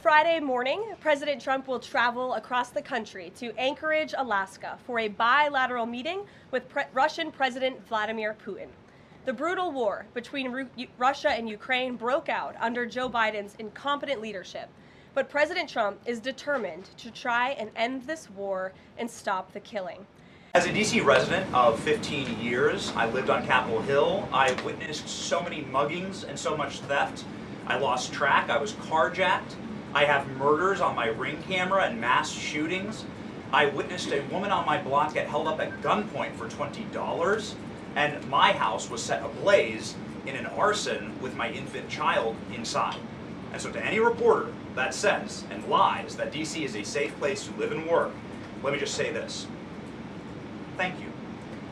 Friday morning, President Trump will travel across the country to Anchorage, Alaska for a bilateral meeting with Russian President Vladimir Putin. The brutal war between Russia and Ukraine broke out under Joe Biden's incompetent leadership, but President Trump is determined to try and end this war and stop the killing. As a DC resident of 15 years, I lived on Capitol Hill. I witnessed so many muggings and so much theft. I lost track. I was carjacked. I have murders on my Ring camera and mass shootings. I witnessed a woman on my block get held up at gunpoint for $20, and my house was set ablaze in an arson with my infant child inside. And so to any reporter that says and lies that DC is a safe place to live and work, let me just say this. Thank you.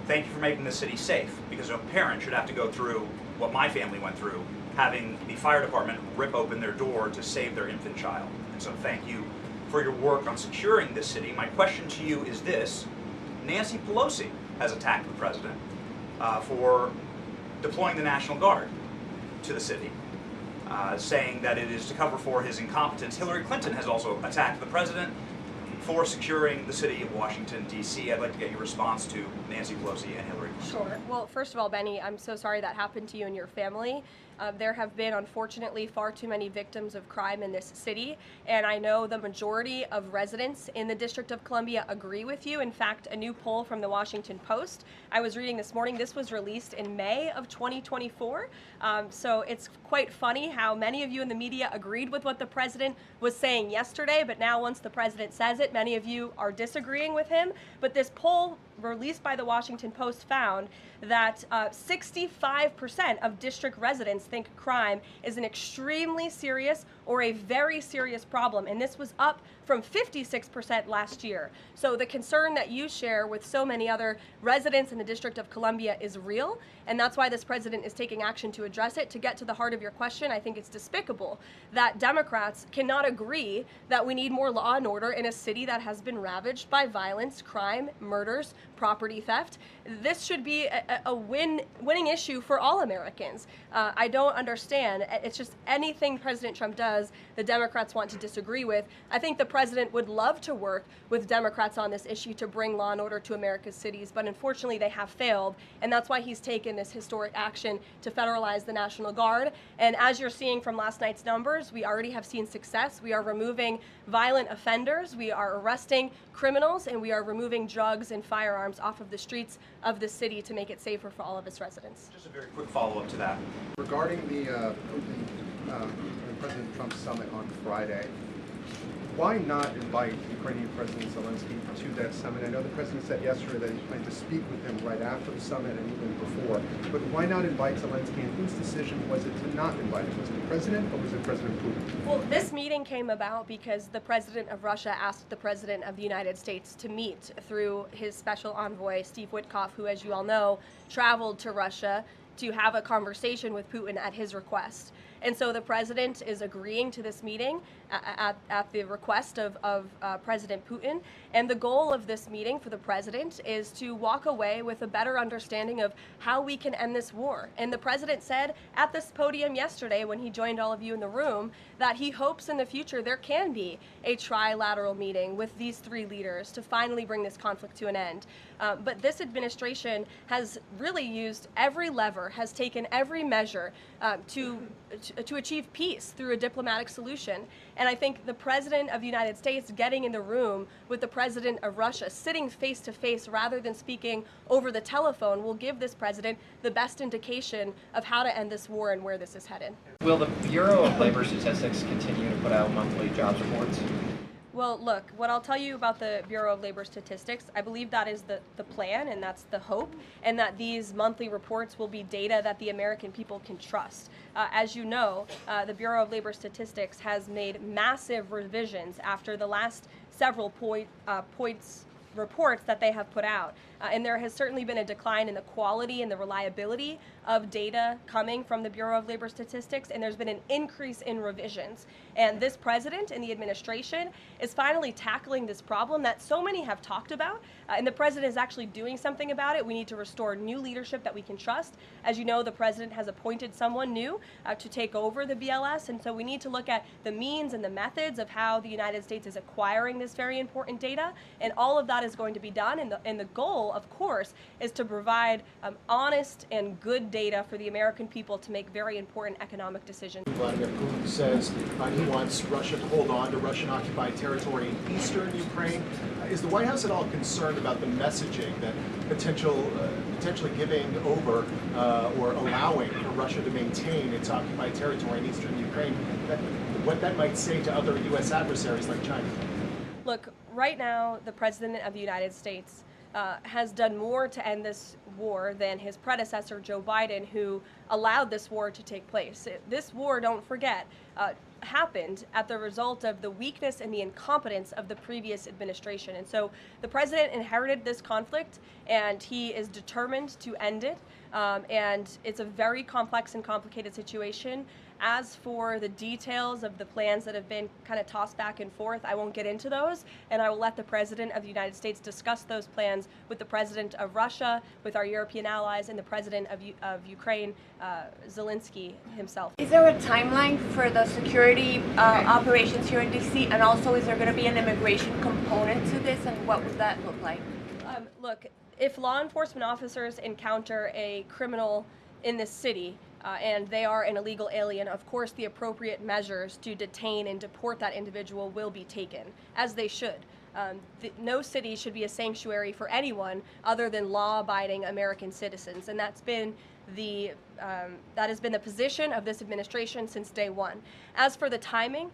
Thank you for making this city safe, because no parent should have to go through what my family went through, having the fire department rip open their door to save their infant child. And so thank you for your work on securing this city. My question to you is this: Nancy Pelosi has attacked the president for deploying the National Guard to the city, saying that it is to cover for his incompetence. Hillary Clinton has also attacked the president for securing the city of Washington, D.C. I'd like to get your response to Nancy Pelosi and Hillary Clinton. Sure. Well, first of all, Benny, I'm so sorry that happened to you and your family. There have been, unfortunately, far too many victims of crime in this city, and I know the majority of residents in the District of Columbia agree with you. In fact, a new poll from the Washington Post I was reading this morning, this was released in May of 2024, so it's quite funny how many of you in the media agreed with what the president was saying yesterday, but now once the president says it, many of you are disagreeing with him. But this poll released by the Washington Post found that 65% of district residents think crime is an extremely serious or a very serious problem, and this was up from 56% last year. So the concern that you share with so many other residents in the District of Columbia is real, and that's why this president is taking action to address it. To get to the heart of your question, I think it's despicable that Democrats cannot agree that we need more law and order in a city that has been ravaged by violence, crime, murders, property theft. This should be a winning issue for all Americans. I don't understand. It's just anything President Trump does, the Democrats want to disagree with. I think the president would love to work with Democrats on this issue to bring law and order to America's cities, but unfortunately they have failed, and that's why he's taken this historic action to federalize the National Guard. And as you're seeing from last night's numbers, we already have seen success. We are removing violent offenders, we are arresting criminals, and we are removing drugs and firearms off of the streets of the city to make it safer for all of its residents. Just a very quick follow-up to that. Regarding the Putin and President Trump summit on Friday, why not invite Ukrainian President Zelensky to that summit? I know the president said yesterday that he planned to speak with him right after the summit and even before, but why not invite Zelensky, and whose decision was it to not invite him? Was it the president or was it President Putin? Well, this meeting came about because the president of Russia asked the president of the United States to meet through his special envoy, Steve Witkoff, who, as you all know, traveled to Russia to have a conversation with Putin at his request. And so the president is agreeing to this meeting at the request of President Putin. And the goal of this meeting for the president is to walk away with a better understanding of how we can end this war. And the president said at this podium yesterday when he joined all of you in the room that he hopes in the future there can be a trilateral meeting with these three leaders to finally bring this conflict to an end. But this administration has really used every lever, has taken every measure to achieve peace through a diplomatic solution. And I think the president of the United States getting in the room with the president of Russia, sitting face to face rather than speaking over the telephone, will give this president the best indication of how to end this war and where this is headed. Will the Bureau of Labor Statistics continue to put out monthly jobs reports? Well, look, what I'll tell you about the Bureau of Labor Statistics, I believe that is the plan, and that's the hope, and that these monthly reports will be data that the American people can trust. As you know, the Bureau of Labor Statistics has made massive revisions after the last several points reports that they have put out. And there has certainly been a decline in the quality and the reliability of data coming from the Bureau of Labor Statistics, and there's been an increase in revisions. And this president and the administration is finally tackling this problem that so many have talked about, and the president is actually doing something about it. We need to restore new leadership that we can trust. As you know, the president has appointed someone new to take over the BLS, and so we need to look at the means and the methods of how the United States is acquiring this very important data, and all of that is going to be done, and the goal, of course, is to provide honest and good data for the American people to make very important economic decisions. Vladimir Putin says he wants Russia to hold on to Russian-occupied territory in eastern Ukraine. Is the White House at all concerned about the messaging that potentially giving over or allowing for Russia to maintain its occupied territory in eastern Ukraine, what that might say to other U.S. adversaries like China? Look, right now, the President of the United States has done more to end this war than his predecessor, Joe Biden, who allowed this war to take place. This war, don't forget, happened at the result of the weakness and the incompetence of the previous administration. And so the president inherited this conflict, and he is determined to end it. And it's a very complex and complicated situation. As for the details of the plans that have been kind of tossed back and forth, I won't get into those, and I will let the President of the United States discuss those plans with the President of Russia, with our European allies, and the President of Ukraine, Zelensky himself. Is there a timeline for the security operations here in D.C., and also is there going to be an immigration component to this, and what would that look like? Look, if law enforcement officers encounter a criminal in this city, and they are an illegal alien, of course the appropriate measures to detain and deport that individual will be taken, as they should. No city should be a sanctuary for anyone other than law-abiding American citizens, and that has been the position of this administration since day one. As for the timing,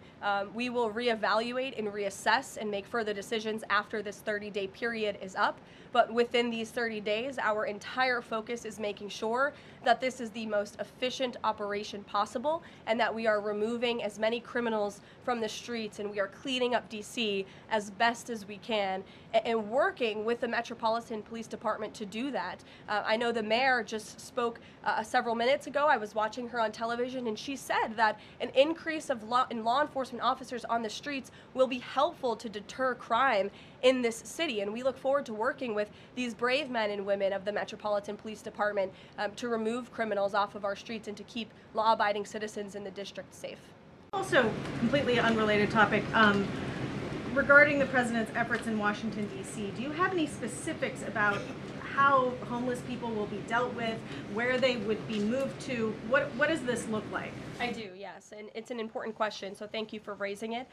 we will reevaluate and reassess and make further decisions after this 30-day period is up. But within these 30 days, our entire focus is making sure that this is the most efficient operation possible, and that we are removing as many criminals from the streets, and we are cleaning up DC as best as we can, and working with the Metropolitan Police Department to do that. I know the mayor just spoke several minutes ago. I was watching her on television, and she said that an increase in law enforcement officers on the streets will be helpful to deter crime in this city, and we look forward to working with these brave men and women of the Metropolitan Police Department to remove criminals off of our streets and to keep law-abiding citizens in the district safe. Also, completely unrelated topic, regarding the president's efforts in Washington, D.C., do you have any specifics about how homeless people will be dealt with, where they would be moved to? What does this look like? I do, yes, and it's an important question, so thank you for raising it.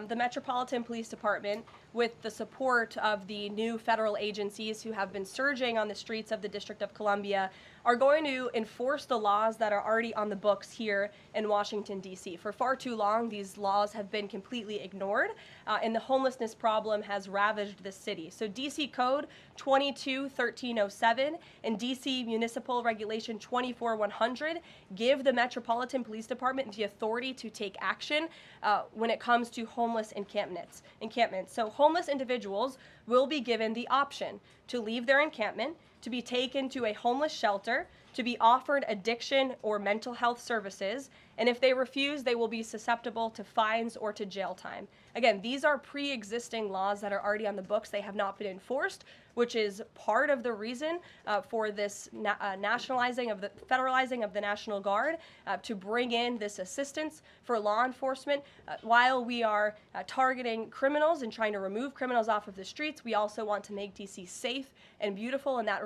The Metropolitan Police Department, with the support of the new federal agencies who have been surging on the streets of the District of Columbia, are going to enforce the laws that are already on the books here in Washington, D.C. For far too long, these laws have been completely ignored, and the homelessness problem has ravaged the city. So D.C. Code 22-1307 and D.C. Municipal Regulation 24-100 give the Metropolitan Police Department the authority to take action when it comes to homeless encampments. So homeless individuals will be given the option to leave their encampment, to be taken to a homeless shelter, to be offered addiction or mental health services, and if they refuse, they will be susceptible to fines or to jail time. Again, these are pre-existing laws that are already on the books. They have not been enforced, which is part of the reason for this federalizing of the National Guard to bring in this assistance for law enforcement. While we are targeting criminals and trying to remove criminals off of the streets, we also want to make DC safe and beautiful, and that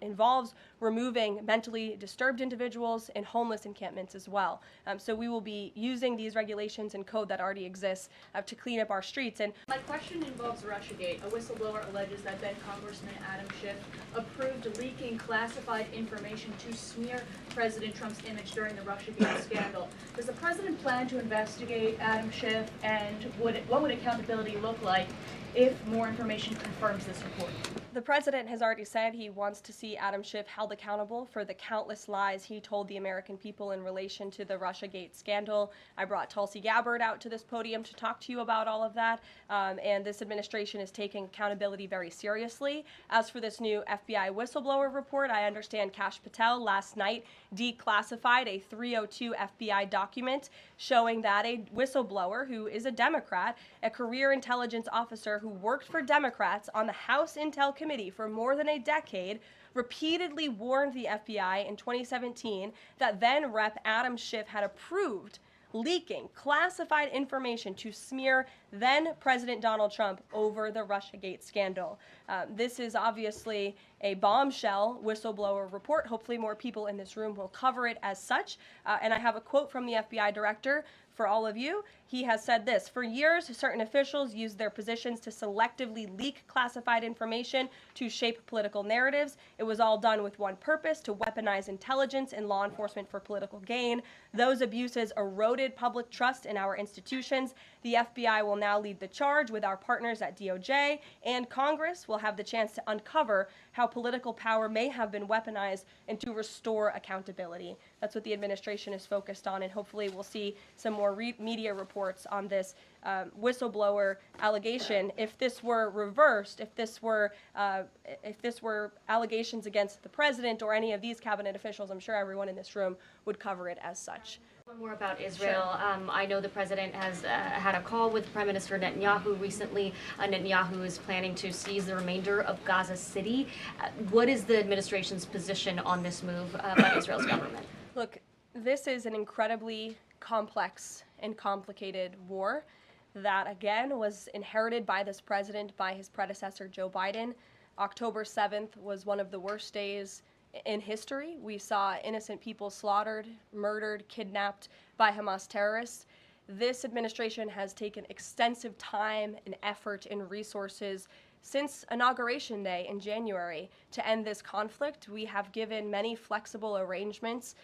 involves removing mentally disturbed individuals and homeless encampments as well. So we will be using these regulations and code that already exists to clean up our streets. And my question involves Russiagate. A whistleblower alleges that then Congressman Adam Schiff approved leaking classified information to smear President Trump's image during the Russiagate scandal. Does the president plan to investigate Adam Schiff, and what would accountability look like if more information confirms this report? The president has already said he wants to see Adam Schiff held accountable for the countless lies he told the American people in relation to the Russiagate scandal. I brought Tulsi Gabbard out to this podium to talk to you about all of that, and this administration is taking accountability very seriously. As for this new FBI whistleblower report, I understand Kash Patel last night declassified a 302 FBI document showing that a whistleblower who is a Democrat, a career intelligence officer who worked for Democrats on the House Intel Committee for more than a decade, repeatedly warned the FBI in 2017 that then Rep. Adam Schiff had approved leaking classified information to smear then President Donald Trump over the Russiagate scandal. This is obviously a bombshell whistleblower report. Hopefully more people in this room will cover it as such. And I have a quote from the FBI director for all of you. He has said this: "For years, certain officials used their positions to selectively leak classified information to shape political narratives. It was all done with one purpose: to weaponize intelligence and law enforcement for political gain. Those abuses eroded public trust in our institutions. The FBI will now lead the charge with our partners at DOJ, and Congress will have the chance to uncover how political power may have been weaponized and to restore accountability." That's what the administration is focused on, and hopefully we'll see some more media reports on this whistleblower allegation. If this were reversed, if this were allegations against the president or any of these cabinet officials, I'm sure everyone in this room would cover it as such. One more about Israel. I know the president has had a call with Prime Minister Netanyahu recently. Netanyahu is planning to seize the remainder of Gaza City. What is the administration's position on this move by Israel's government? Look, this is an incredibly complex and complicated war that, again, was inherited by this president, by his predecessor, Joe Biden. October 7th was one of the worst days in history. We saw innocent people slaughtered, murdered, kidnapped by Hamas terrorists. This administration has taken extensive time and effort and resources since Inauguration Day in January to end this conflict. We have given many flexible arrangements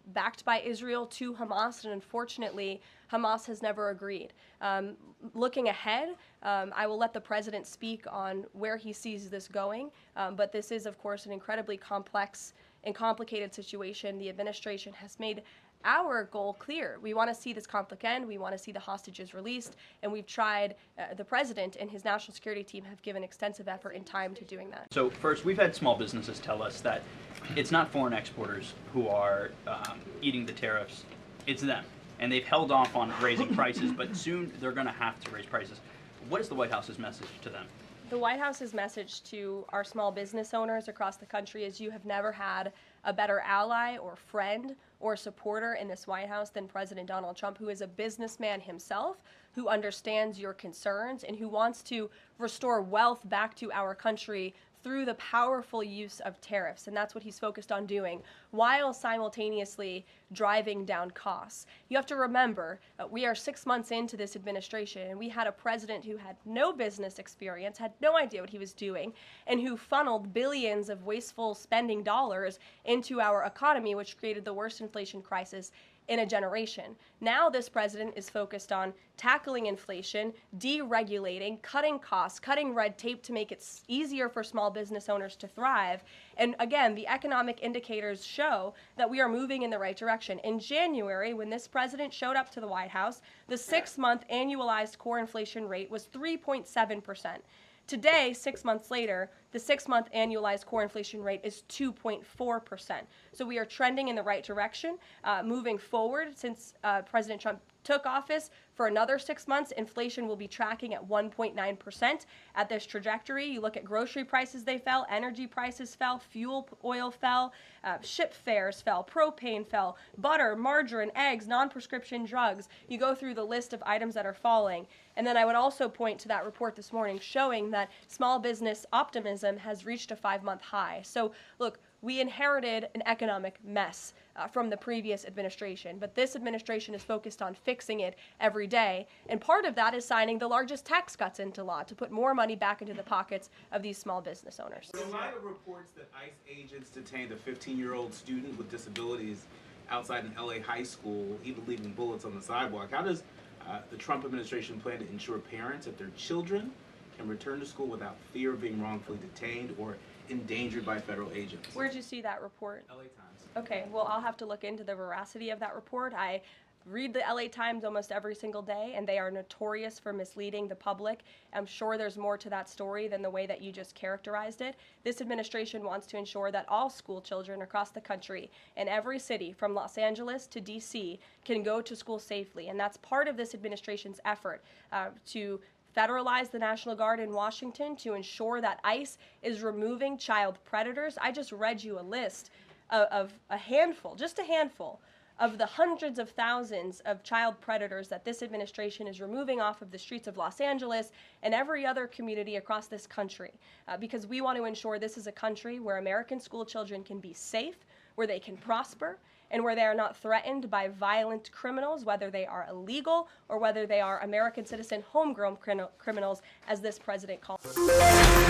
backed by Israel to Hamas, and unfortunately, Hamas has never agreed. Looking ahead, I will let the president speak on where he sees this going, but this is, of course, an incredibly complex and complicated situation. The administration has made our goal clear. We want to see this conflict end. We want to see the hostages released, and we've tried. The president and his national security team have given extensive effort and time to doing that. So first, we've had small businesses tell us that it's not foreign exporters who are eating the tariffs, it's them. And they've held off on raising prices, but soon they're going to have to raise prices. What is the White House's message to them? The White House's message to our small business owners across the country is you have never had a better ally or friend or supporter in this White House than President Donald Trump, who is a businessman himself, who understands your concerns, and who wants to restore wealth back to our country through the powerful use of tariffs. And that's what he's focused on doing, while simultaneously driving down costs. You have to remember, we are 6 months into this administration, and we had a president who had no business experience, had no idea what he was doing, and who funneled billions of wasteful spending dollars into our economy, which created the worst inflation crisis in a generation. Now this president is focused on tackling inflation, deregulating, cutting costs, cutting red tape to make it easier for small business owners to thrive. And again, the economic indicators show that we are moving in the right direction. In January, when this president showed up to the White House, the 6-month annualized core inflation rate was 3.7%. Today, 6 months later, the 6-month annualized core inflation rate is 2.4%. So we are trending in the right direction. Moving forward, since President Trump took office, for another 6 months, inflation will be tracking at 1.9% at this trajectory. You look at grocery prices, they fell, energy prices fell, fuel oil fell, ship fares fell, propane fell, butter, margarine, eggs, non-prescription drugs. You go through the list of items that are falling. And then I would also point to that report this morning showing that small business optimism has reached a 5-month high. So look, we inherited an economic mess from the previous administration, but this administration is focused on fixing it every day. And part of that is signing the largest tax cuts into law to put more money back into the pockets of these small business owners. In light of reports that ICE agents detained a 15-year-old student with disabilities outside an LA high school, even leaving bullets on the sidewalk, how does the Trump administration plan to ensure parents that their children can return to school without fear of being wrongfully detained or endangered by federal agents? Where'd you see that report? LA Times. Okay, well, I'll have to look into the veracity of that report. I read the LA Times almost every single day, and they are notorious for misleading the public. I'm sure there's more to that story than the way that you just characterized it. This administration wants to ensure that all school children across the country in every city, from Los Angeles to DC, can go to school safely. And that's part of this administration's effort to federalize the National Guard in Washington, to ensure that ICE is removing child predators. I just read you a list of a handful, just a handful, of the hundreds of thousands of child predators that this administration is removing off of the streets of Los Angeles and every other community across this country, because we want to ensure this is a country where American school children can be safe, where they can prosper, and where they are not threatened by violent criminals, whether they are illegal or whether they are American citizen homegrown criminals, as this president calls them.